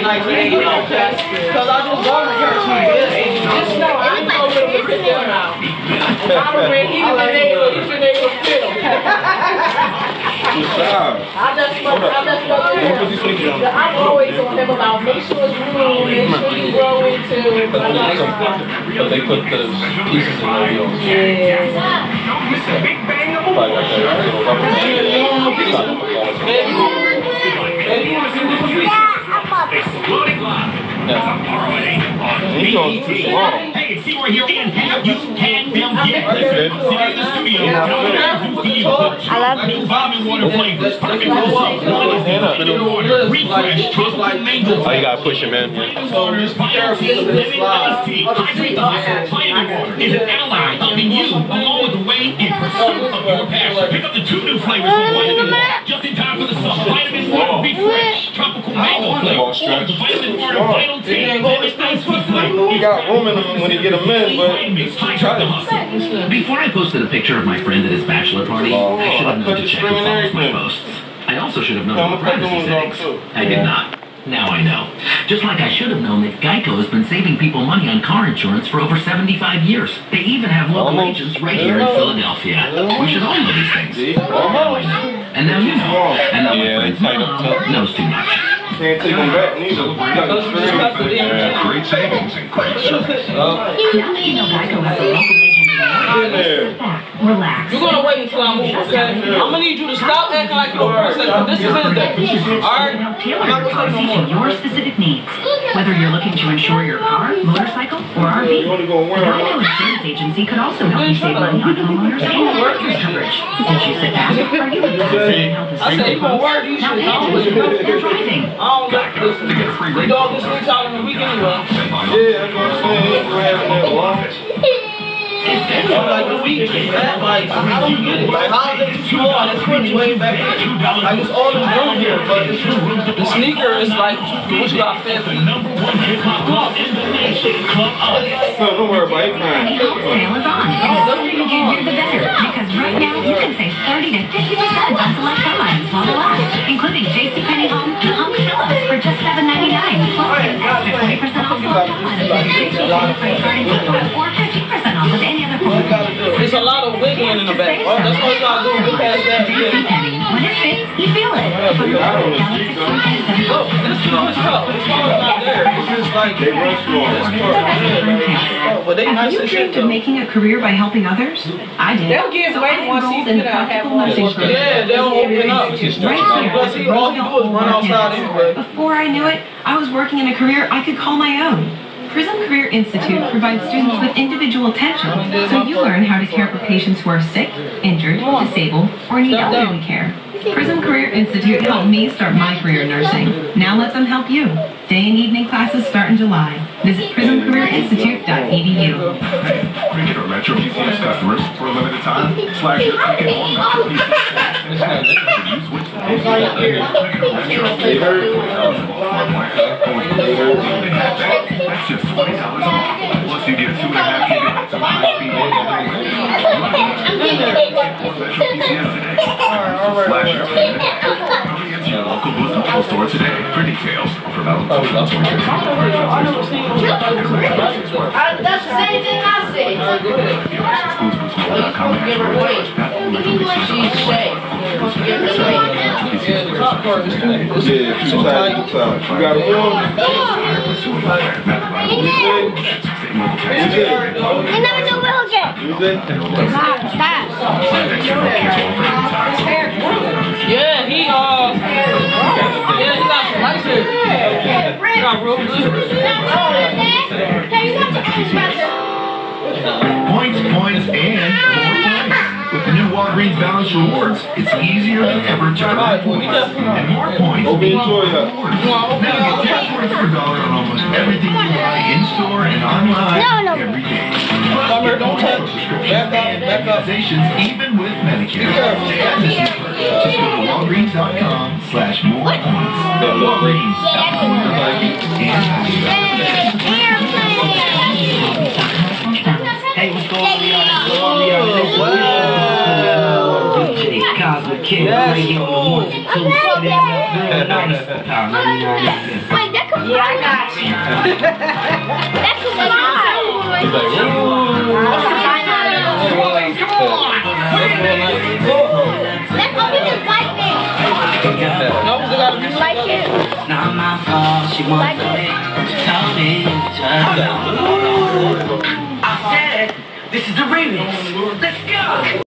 like, because I just love the person. Just know, I know what to put them out. I don't really, he's been able to fit them. I'm always on him about make sure it's room, make sure you grow into. They put the pieces in the wheels. See we're here and have you can them get the studio. I love it. Water flavors. Refresh tropical mango. Oh, you gotta push him in. So just be careful with this slide. Is an ally helping you along with the way in pursuit of your passion. Pick up the 2 new flavors from Vitamin Water just in time for the summer. Vitamin Water Refresh tropical mango flavor. Or the Vitamin Water Vital Tea. You got room in them when you get them in, but try to. Before I posted a picture of my friend at his bachelor party, I should have known to check who follows my posts. I also should have known about privacy settings. I did not. Now I know. Just like I should have known that Geico has been saving people money on car insurance for over 75 years. They even have local agents right here in Philadelphia. We should all know these things. Now I know. And now you know. And now my friend's mom knows too much. Can't take them back neither. Great savings and great service. Now that you know Geico has a local agent in relax. You're gonna wait until I move, okay? I'm gonna need you to stop acting like you're a person. This is his day. Alright? Tailor your policy to your specific needs. Whether you're looking to insure your car, motorcycle, or RV, the Geico Insurance Agency could also help you save money on homeowners and workers coverage. Did you sit back? Are you advising help us save close? Now managing health and driving. Geico to get a free rate. Dog, this week's out in the week anyway. Yeah, that's what I'm saying. We're having that long. Like the week, man, like, I don't get it. Like, holidays too long, it's pretty way back there. Like, it's all in room here, but it's just, the sneaker is like, what you got fed for? Number 1 hip-hop club in the nation, Club Up. Don't worry about it. Penny Home sale is on. And the sooner you get here, the better. Because right now, you can save 30 to 50% on select items while they last, including JCPenney Home and Home Pillows for just $7.99. Plus, get an extra 20% off select items with your JCPenney credit card and gift card, or 15% off with any other form of payment. There's a lot of wiggling in the back. Well, that's what you gotta do. Get past that. JCPenney. When it fits, you feel it. Look, this is tough. It's not there. It's just like, They run slow. but they Have nice you and shit dreamed though. of making a career by helping others? I did. They'll give So away I once enrolled he in fit out, have practical one. nursing program. Yeah, they'll open up. Right here Because at all he do is run outside anyway. Before I knew it, I was working in a career I could call my own. Prism Career Institute provides students with individual attention, so you learn how to care for patients who are sick, injured, disabled, or need elderly care. Prism Career Institute helped me start my career in nursing. Now let them help you. Day and evening classes start in July. Visit prismcareerinstitute.edu. Hey, Cricket or Metro PCS customers for a limited time. Slash your ticket on Metro PCS. You switch to Cricket or Metro. That's just $20 a month. Plus you get 2.5 gigabytes of high-speed internet. Metro PCS today. Slash your ticket. Hurry into your local Boost Mobile store today for details. For balance. That's the same thing I said. Too tight. You got a room? I never knew we'll get. Stop. Yeah, he got some nice hair. He got real good. Points, and more points. With the new Walgreens Balance Rewards, it's easier than ever to earn points. And more points mean more rewards. Now get 10 points per dollar on almost everything you buy in-store and online every day. Plus, Don't touch. Back up. Even with Medicare. Just go to Walgreens.com/more points. Walgreens. Hey, what's going on, DJ Cosmic Kid, radio on the 1 2 today. Real nice. Wait, that could Yeah, I got you. That's a lie. He's like, Let's go get this white thing. No, we gotta be Like it. Not my fault, she Like wants it. She told me I said, this is the remix. Let's go.